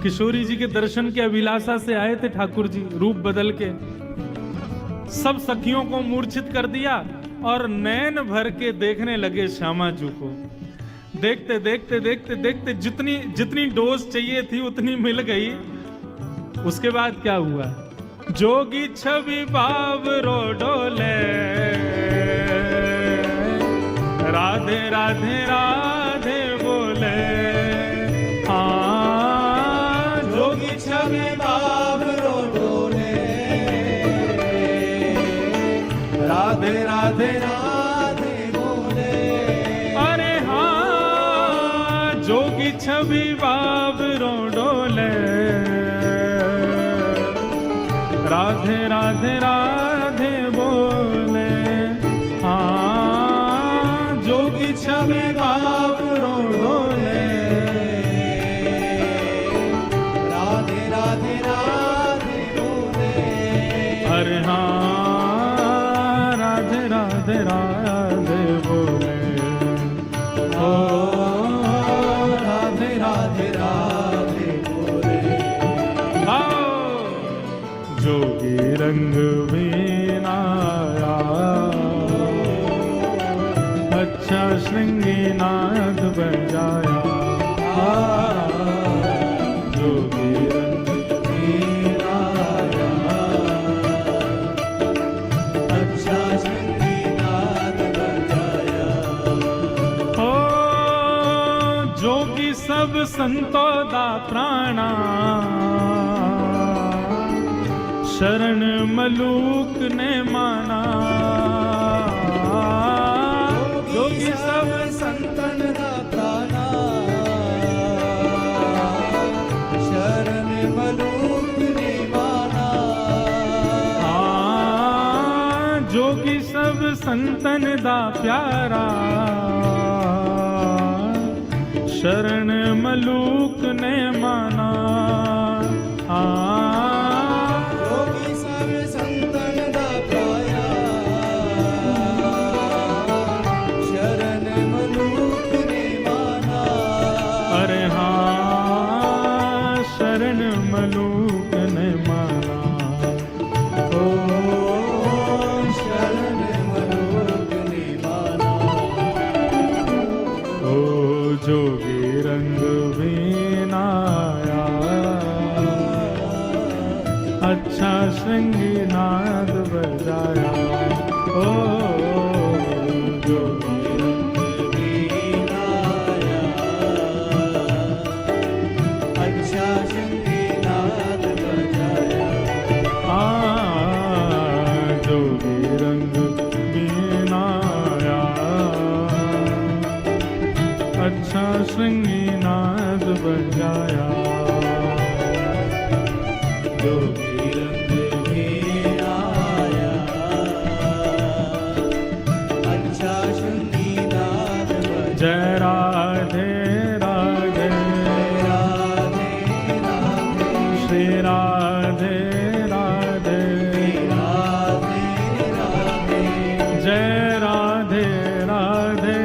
किशोरी जी के दर्शन की अभिलाषा से आए थे ठाकुर जी, रूप बदल के सब सखियों को मूर्छित कर दिया और नैन भर के देखने लगे श्यामा जी को। देखते देखते देखते देखते जितनी जितनी डोज चाहिए थी उतनी मिल गई। उसके बाद क्या हुआ? जोगी छवि बावरो डोले, राधे राधे राधे बोले। जोगी छवि बावरो डोले, राधे राधे राधे बोले। अरे हाँ, जोगी छवि बावरो डोले, राधे राधे राधे बोले। हाँ, जोगी छवि बावरो डोले, राधे राधे राधे बोले। अरे हाँ, राधे राधे राधे बोले। ओ राधे राधे राधे बोले। आओ, जोगी रंग वीणाया, अच्छा श्रृंगनाद बजाया। जोगी रंग वीराया, अच्छा श्रृंगनाद बजाया। हो जोगी सब संतो दा प्राणा, शरण मलूक ने माना। जोगी सब संतन दा प्राणा, शरण मलूक ने माना। हाँ, जोगी सब संतन दा प्यारा, शरण मलूक ने माना। हाँ, जोगी सब संतन दा प्यारा, शरण मलूक ने माना। अरे हाँ, शरण मलूक ने माना। ओ शरण मलूक ने माना। ओ जोगी रंग वीणाया, अच्छा श्रृंगनाद बजाया। ओ जोगी वीणाया, अच्छा श्रृंगनाद बजाया। जोगी रंग वीणाया, अच्छा श्रृंगनाद बजाया। जोगी रंग वीणाया, अच्छा श्रृंगनाद बजाया। जय राधे राधे, राधे राधे, श्री राधे राधे, राधे राधे, जय राधे राधे,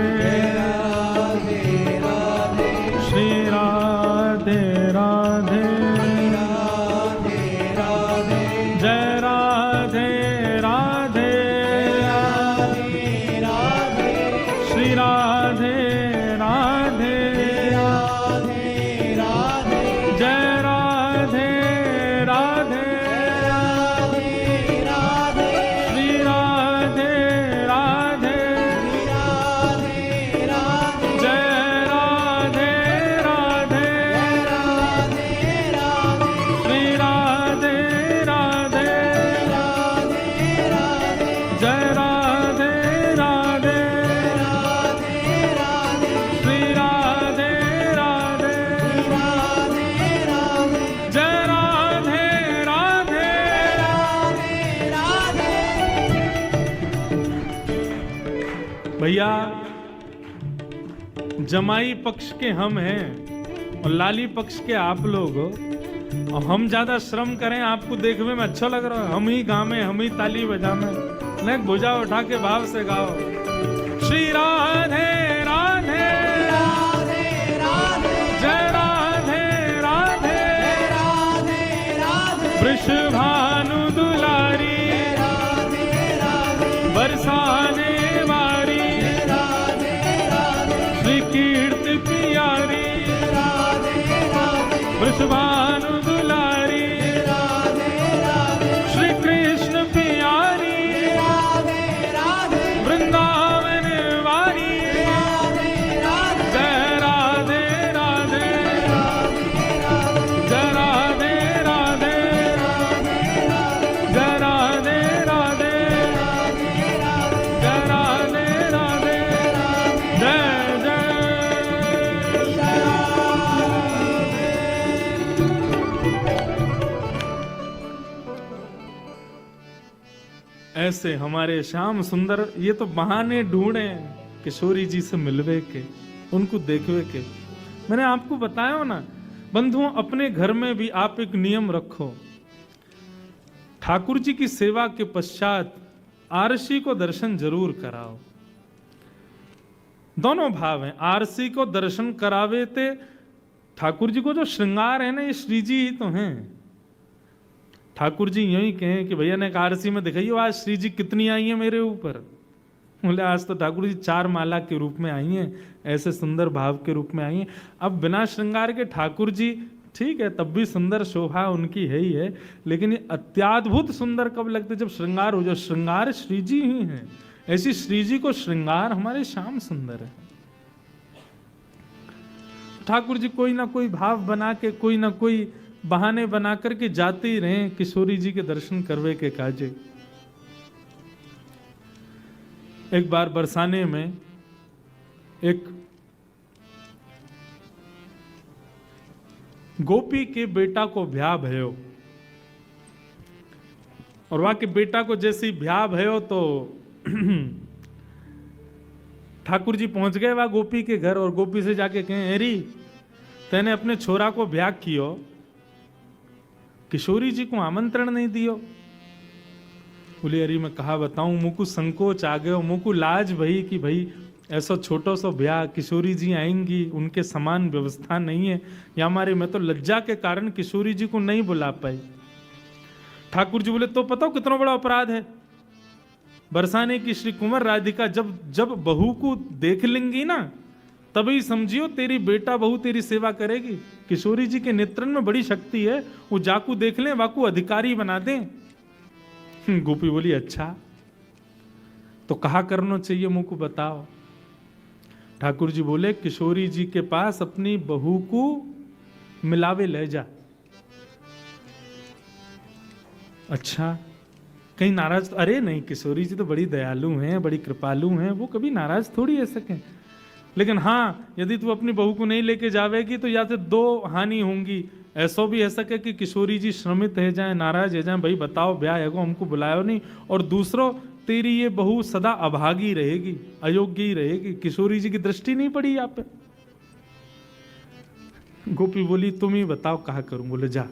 राधे राधे, श्री राधे राधे, राधे राधे, जय राधे राधे, राधे राधे, श्री राधे राधे, राधे भैया जमाई पक्ष के हम हैं और लाली पक्ष के आप लोग हो, और हम ज्यादा श्रम करें आपको देखने में अच्छा लग रहा है, हम ही गावे, हम ही ताली बजावे, नहीं भुजा उठा के भाव से गाओ। श्री राधे राधे राधे राधे जय राधे राधे राधे राधे वृषभानु दुलारी राधे राधे बरसाने वारी राधे राधे श्री कीर्ति प्यारी राधे राधे वृषभानु दुलारी राधे राधे श्री कृष्ण प्यारी राधे राधे वृंदावन वारी राधे राधे जय राधे राधे जय राधे राधे जय राधे राधे जय राधे राधे जय जय ऐसे हमारे श्याम सुंदर ये तो बहाने ढूंढे किशोरी जी से मिलवे के, उनको देखवे के। मैंने आपको बताया हो ना बंधुओं, अपने घर में भी आप एक नियम रखो, ठाकुर जी की सेवा के पश्चात आरसी को दर्शन जरूर कराओ। दोनों भाव हैं, आरसी को दर्शन करावे थे, ठाकुर जी को जो श्रृंगार है ना ये श्री जी ही तो हैं। ठाकुर जी यही कहें कि भैया ने आरसी में दिखाइए आज श्री जी कितनी आई है मेरे ऊपर, बोले आज तो ठाकुर जी 4 माला के रूप में आई हैं, ऐसे सुंदर भाव के रूप में आई हैं। अब बिना श्रृंगार के ठाकुर जी ठीक है तब भी सुंदर शोभा उनकी है ही है, लेकिन ये अत्याद्भुत सुंदर कब लगते जब श्रृंगार हो जाए। श्रृंगार श्री जी ही है, ऐसी श्री जी को श्रृंगार हमारे श्याम सुंदर है। ठाकुर जी कोई ना कोई भाव बना के, कोई ना कोई बहाने बना करके जाते ही रहे किशोरी जी के दर्शन करवे के काजे। एक बार बरसाने में एक गोपी के बेटा को ब्याह भयो, और वहां के बेटा को जैसे ही ब्याह भयो तो ठाकुर जी पहुंच गए वहां गोपी के घर, और गोपी से जाके कहें एरी तेने अपने छोरा को ब्याह कियो, किशोरी जी को आमंत्रण नहीं दियो। बोले अरे मैं कहा बताऊं, मुझको संकोच आ गयो, मुझको लाज भई कि भाई ऐसा छोटो सो ब्याह, किशोरी जी आएंगी, उनके समान व्यवस्था नहीं है, या हमारे मैं तो लज्जा के कारण किशोरी जी को नहीं बुला पाई। ठाकुर जी बोले तो पता कितना बड़ा अपराध है, बरसाने की श्री कुंवर राधिका जब बहू को देख लेंगी ना तभी समझियो तेरी बेटा बहू तेरी सेवा करेगी। किशोरी जी के नेत्रन में बड़ी शक्ति है, वो जाकू देख लें वाकू अधिकारी बना दें। गोपी बोली अच्छा तो कहा करना चाहिए मुझको बताओ। ठाकुर जी बोले किशोरी जी के पास अपनी बहू को मिलावे ले जा। अच्छा कहीं नाराज? अरे नहीं, किशोरी जी तो बड़ी दयालु हैं, बड़ी कृपालु हैं, वो कभी नाराज थोड़ी है सके। लेकिन हाँ यदि तू अपनी बहू को नहीं लेके जावेगी तो या तो 2 हानि होंगी, ऐसा भी है सके कि किशोरी जी श्रमित है जाए, नाराज है जाए, भाई बताओ ब्याह है को हमको बुलायो नहीं, और दूसरों तेरी ये बहू सदा अभागी रहेगी, अयोग्य ही रहेगी, किशोरी जी की दृष्टि नहीं पड़ी यहाँ पे। गोपी बोली तुम ही बताओ कहा करूं। बोले जा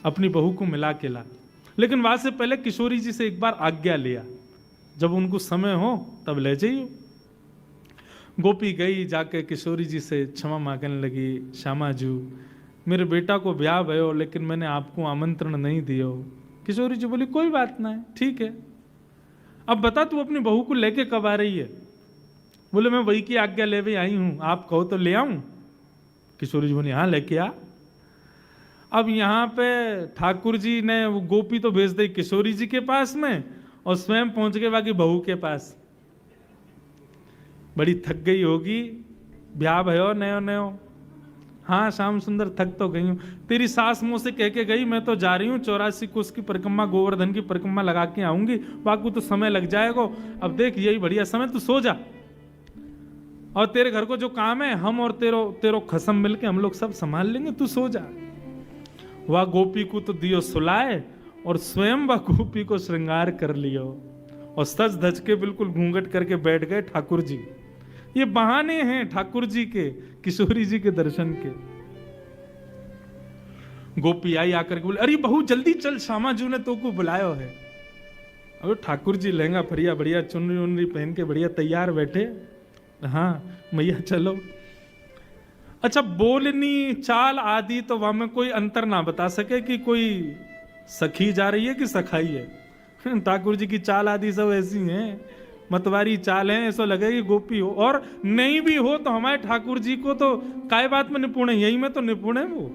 अपनी बहू को मिला के ला, लेकिन वहां से पहले किशोरी जी से एक बार आज्ञा लिया, जब उनको समय हो तब ले जाइए। गोपी गई, जाके किशोरी जी से क्षमा मांगने लगी, श्यामा जू मेरे बेटा को ब्याह भयो लेकिन मैंने आपको आमंत्रण नहीं दियो। किशोरी जी बोली कोई बात ना है, ठीक है, अब बता तू अपनी बहू को लेके कब आ रही है? बोले मैं वही की आज्ञा लेवे आई हूं, आप कहो तो ले आऊं। किशोरी जी बोली हाँ लेके आ। अब यहाँ पे ठाकुर जी ने वो गोपी तो भेज दी किशोरी जी के पास में, और स्वयं पहुंच गए बाकी बहू के पास। बड़ी थक गई होगी, ब्याह भयो नयो नयो। हाँ श्याम सुंदर थक तो गई हूँ, तेरी सास मुंह से कह के गई मैं तो जा रही हूँ 84 कोस की परिक्रमा, गोवर्धन की परिक्रमा लगा के आऊंगी, बाकी तो समय लग जाएगा। अब देख यही बढ़िया समय, तू सो जा, और तेरे घर को जो काम है हम और तेरो खसम मिलके हम लोग सब संभाल लेंगे, तू सो जा। वह गोपी को तो दियो सुलाए और स्वयं वह गोपी को श्रृंगार कर लियो, और सज धज के बिल्कुल घूंघट करके बैठ गए ठाकुर जी। ये बहाने हैं ठाकुर जी के, किशोरी जी के दर्शन के। गोपी आई आकर के बोले, अरे बहू जल्दी चल, श्यामा जी ने तो को बुलायो है। अब ठाकुर जी लहंगा फरिया बढ़िया चुनरी उनरी पहन के बढ़िया तैयार बैठे। हाँ मैया चलो। अच्छा बोलनी चाल आदि तो वहां में कोई अंतर ना बता सके कि कोई सखी जा रही है कि सखाई है। ठाकुर जी की चाल आदि सब ऐसी हैं, मतवारी चाल है, ऐसा लगे कि गोपी हो। और नहीं भी हो तो हमारे ठाकुर जी को तो काय बात में निपुण है, यही में तो निपुण है वो।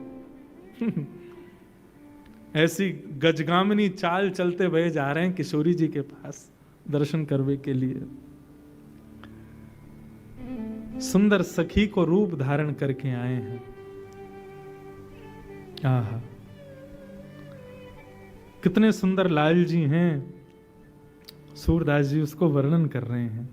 ऐसी गजगामिनी चाल चलते हुए जा रहे हैं किशोरी जी के पास दर्शन करने के लिए। सुंदर सखी को रूप धारण करके आए हैं। आहा कितने सुंदर लाल जी हैं। सूरदास जी उसको वर्णन कर रहे हैं।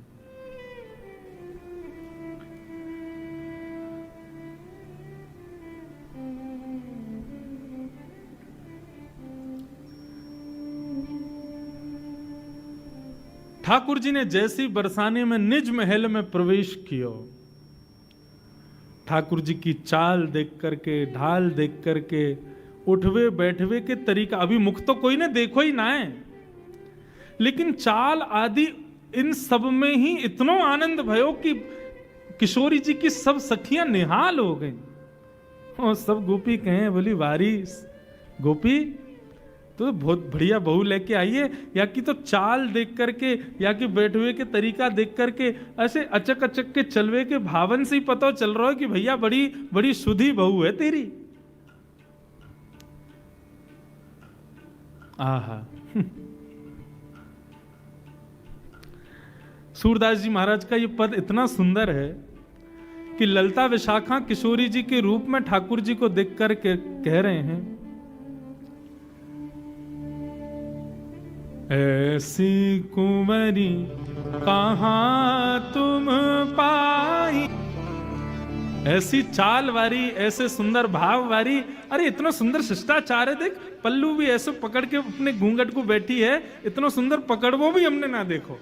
ठाकुर जी ने जैसी बरसाने में निज महल में प्रवेश किया, ठाकुर जी की चाल देख करके, ढाल देख करके, उठवे बैठवे के तरीका, अभी मुख तो कोई ने देखो ही ना है, लेकिन चाल आदि इन सब में ही इतना आनंद भयो कि किशोरी जी की सब सखियां निहाल हो गई। और सब गोपी कहें, बोली वारी गोपी तो बहुत बढ़िया बहू लेके आई है, या कि तो चाल देख करके या कि बैठवे के तरीका देख करके ऐसे अचक अचक के चलवे के भावन से ही पता चल रहा है कि भैया बड़ी बड़ी सुधी बहू है तेरी। आहा सूरदास जी महाराज का ये पद इतना सुंदर है कि ललता विशाखा किशोरी जी के रूप में ठाकुर जी को देख कर के कह रहे हैं, ऐसी कुंवरी कहां तुम पाई। ऐसी चाल वारी, ऐसे सुंदर भाव वारी, अरे इतना सुंदर शिष्टाचार है। देख पल्लू भी ऐसे पकड़ के अपने घूंघट को बैठी है, इतना सुंदर पकड़ वो भी हमने ना देखो।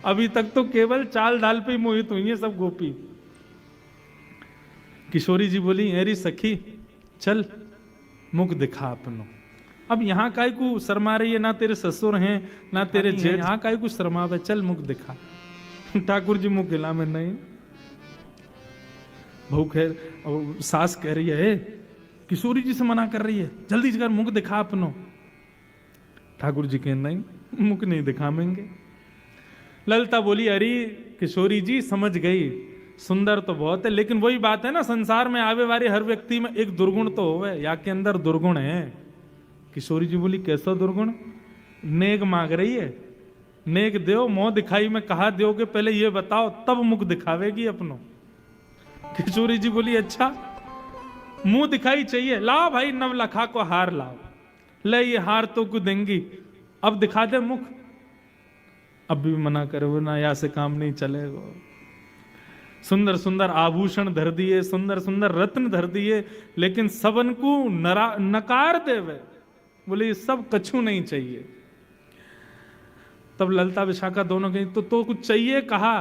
अभी तक तो केवल चाल डाल पे ही मोहित हुई है सब गोपी। किशोरी जी बोली, अरे सखी चल मुख दिखा अपनो। अब यहाँ काय को शर्मा रही है, ना तेरे ससुर हैं ना तेरे जेठ, यहाँ काय को शर्मावे, चल मुख दिखा। ठाकुर जी मुख गिला में नहीं। भूख है, सास कह रही है, किशोरी जी से मना कर रही है, जल्दी कर मुख दिखा अपनो। ठाकुर जी कह नहीं, मुख नहीं दिखावेंगे। ललता बोली, अरे किशोरी जी समझ गई, सुंदर तो बहुत है, लेकिन वही बात है ना, संसार में आवे वाले हर व्यक्ति में एक दुर्गुण तो होवे, या के अंदर दुर्गुण है। किशोरी जी बोली, कैसा दुर्गुण? नेक मांग रही है, नेक दो, मुंह दिखाई में कहा दोगे, पहले ये बताओ तब मुख दिखावेगी अपनो। किशोरी जी बोली, अच्छा मुंह दिखाई चाहिए, लाओ भाई नवलखा को हार लाओ, ले ये हार तो को देंगी, अब दिखा दे मुख। अब भी मना करो ना, या से काम नहीं चलेगा। सुंदर सुंदर आभूषण धर दिए, सुंदर सुंदर रत्न धर दिए, लेकिन सबन को नकार देवे, बोले सब कछु नहीं चाहिए। तब ललता विशाखा दोनों कहीं तो कुछ चाहिए कहा।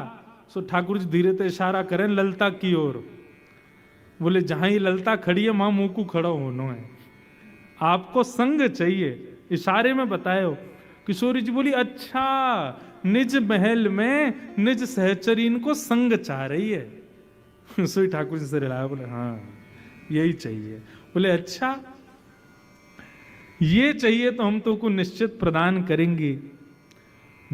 सो ठाकुर जी धीरे से इशारा करें ललता की ओर, बोले जहां ही ललता खड़ी है वहां मुंह को खड़ा होना है, आपको संग चाहिए, इशारे में बताए। किशोरी जी बोली, अच्छा निज महल में निज सहचरीन को संग चाह रही है। सोई ठाकुर जी से रिलाया, बोले हाँ यही चाहिए। बोले अच्छा ये चाहिए तो हम तो को निश्चित प्रदान करेंगे।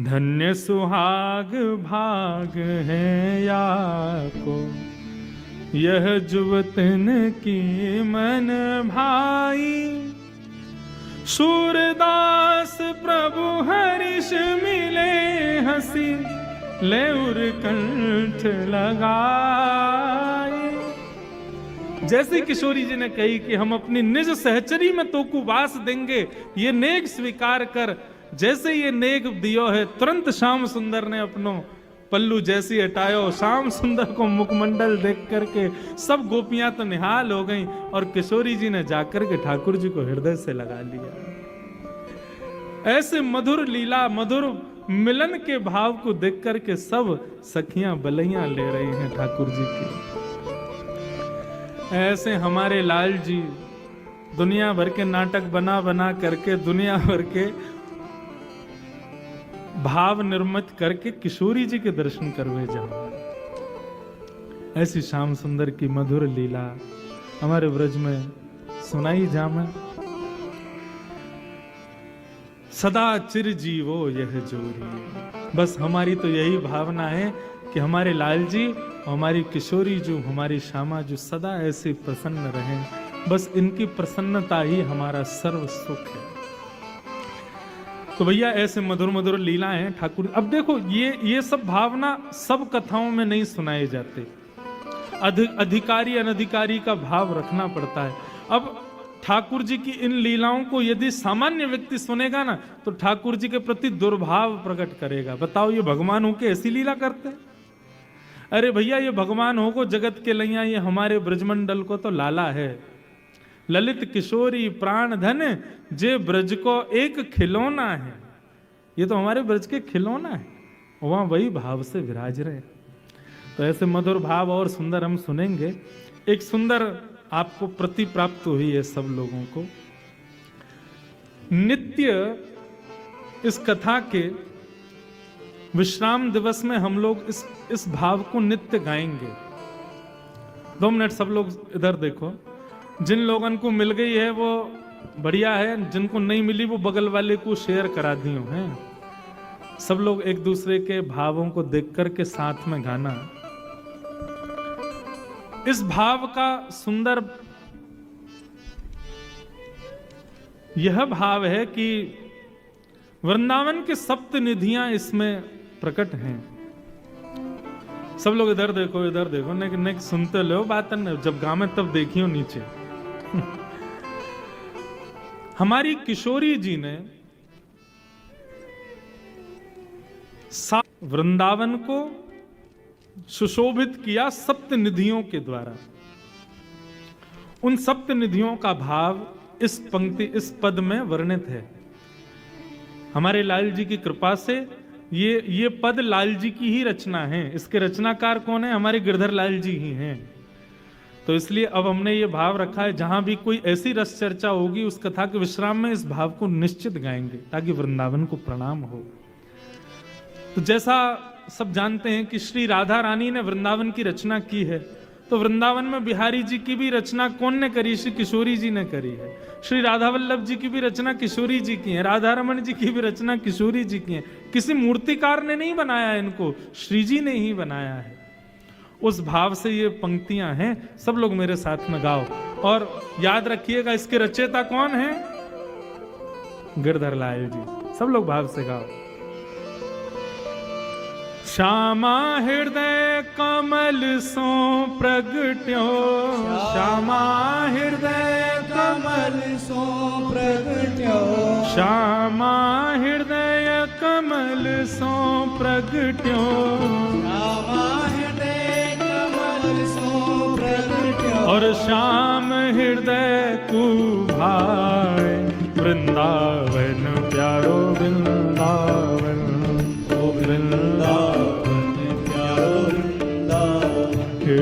धन्य सुहाग भाग है या को यह जुवतन की मन भाई, सूरदास प्रभु हरिष मिले हंसी ले उर कंठ लगाए। जैसे किशोरी जी ने कही कि हम अपनी निज सहचरी में तो को वास देंगे, ये नेक स्वीकार कर। जैसे ये नेक दियो है, तुरंत श्याम सुंदर ने अपनो पल्लू जैसी हटायो, श्याम सुंदर को मुखमंडल देख करके सब गोपियां तो निहाल हो गईं, और किशोरी जी ने जाकर के ठाकुर जी को हृदय से लगा लिया। ऐसे मधुर लीला, मधुर मिलन के भाव को देख करके सब सखियां बलैया ले रही हैं ठाकुर जी की। ऐसे हमारे लाल जी दुनिया भर के नाटक बना बना करके, दुनिया भर के भाव निर्मित करके किशोरी जी के दर्शन करवे जाओ। ऐसी श्याम सुंदर की मधुर लीला हमारे ब्रज में सुनाई जामे। सदा चिर जीवो यह जोरी। बस हमारी तो यही भावना है कि हमारे लाल जी, हमारी किशोरी जो, हमारी श्यामा जो सदा ऐसे प्रसन्न रहें। बस इनकी प्रसन्नता ही हमारा सर्व सुख है। तो भैया ऐसे मधुर मधुर लीलाएं हैं ठाकुर। अब देखो ये सब भावना सब कथाओं में नहीं सुनाए जाते। अधिकारी अनधिकारी का भाव रखना पड़ता है। अब ठाकुर जी की इन लीलाओं को यदि सामान्य व्यक्ति सुनेगा ना, तो ठाकुर जी के प्रति दुर्भाव प्रकट करेगा। बताओ, ये भगवान होके ऐसी लीला करते हैं? अरे भैया, ये भगवान हो को जगत के लैया, ये हमारे ब्रजमंडल को तो लाला है। ललित किशोरी प्राण धन जे ब्रज को एक खिलौना है। ये तो हमारे ब्रज के खिलौना है, वहां वही भाव से विराज रहे। तो ऐसे मधुर भाव और सुंदर हम सुनेंगे। एक सुंदर आपको प्रति प्राप्त हुई है सब लोगों को। नित्य इस कथा के विश्राम दिवस में हम लोग इस भाव को नित्य गाएंगे। 2 मिनट सब लोग इधर देखो। जिन लोगों को मिल गई है वो बढ़िया है, जिनको नहीं मिली वो बगल वाले को शेयर करा दी हैं। सब लोग एक दूसरे के भावों को देख करके साथ में गाना। इस भाव का सुंदर यह भाव है कि वृंदावन के सप्त निधियां इसमें प्रकट हैं। सब लोग इधर देखो, इधर देखो। नेक सुनते लो बात, जब गामे तब देखियो नीचे। हमारी किशोरी जी ने वृंदावन को सुशोभित किया सप्त निधियों के द्वारा। उन सप्त निधियों का भाव इस पंक्ति, इस पद में वर्णित है। हमारे लाल जी की कृपा से ये पद लाल जी की ही रचना है। इसके रचनाकार कौन है? हमारे गिरधर लाल जी ही हैं। तो इसलिए अब हमने ये भाव रखा है, जहां भी कोई ऐसी रस चर्चा होगी उस कथा के विश्राम में इस भाव को निश्चित गाएंगे, ताकि वृंदावन को प्रणाम हो। तो जैसा सब जानते हैं कि श्री राधा रानी ने वृंदावन की रचना की है, तो वृंदावन में बिहारी जी की भी रचना कौन ने करी? श्री किशोरी जी ने करी है। श्री राधा वल्लभ जी की भी रचना किशोरी जी की है। राधा रमन जी की भी रचना किशोरी जी की है। किसी मूर्तिकार ने नहीं बनाया इनको, श्री जी ने ही बनाया है। उस भाव से ये पंक्तियां हैं। सब लोग मेरे साथ में गाओ और याद रखिएगा इसके रचयिता कौन है? गिरधर लाल जी। सब लोग भाव से गाओ। श्यामा हृदय कमल सो प्रगट्यो, श्यामा हृदय कमल सो प्रगट्यो, श्यामा हृदय कमल सो प्रगट्यो, श्यामा हृदय कमल सो प्रगट्यो। और श्याम हृदय को भाए वृंदावन प्यारो वृंदावन, ओ वृंदावन प्यारो वृंदावन, हे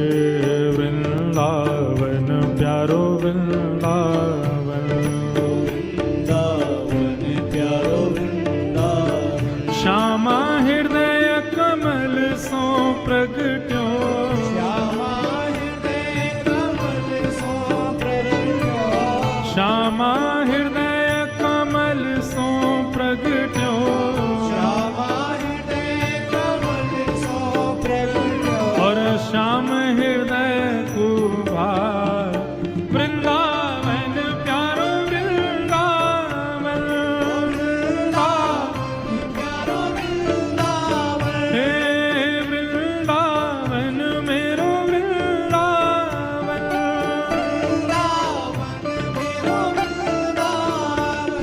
वृंदावन प्यारो वृंदावन, वृंदावन प्यारो वृंदावन। श्यामा हृदय कमल सो प्रगट्यो, श्यामा हृदय कमल सो प्रगट्यो, श्यामा हृदय कमल सो प्रगट्यो, श्यामा हृदय कमल सो प्रगट्यो। और श्याम हृदय को भाए वृंदावन प्यारो वृंदावन, प्यारो वृंदावन, हे वृंदावन मेरो वृंदावन, मेरो वृंदावन।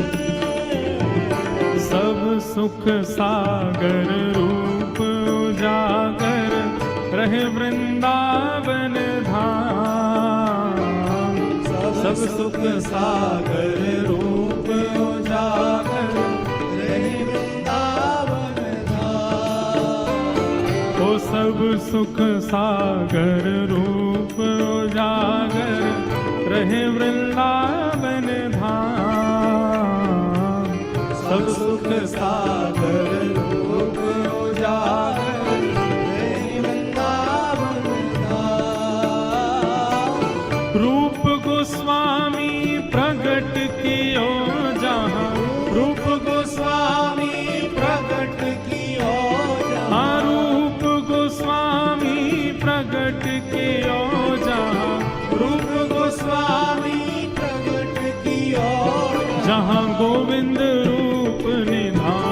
सब सुख सागर रूप उजागर रहे वृंदावन धाम, सब सुख सागर रूप उजागर रहे वृंदावन सब सुख सागर रूप उजागर रहे वृंदावन धाम। सब सुख सागर रूप उजागर रहे वृंदावन धाम। रूप गोस्वामी प्रगट कियो जहाँ, रूप गोस्वामी प्रकट कियो जहाँ। रूप गोस्वामी प्रगट कियो जहाँ, रूप गोस्वामी प्रकट कियो जहाँ गोविंद रूप निधान।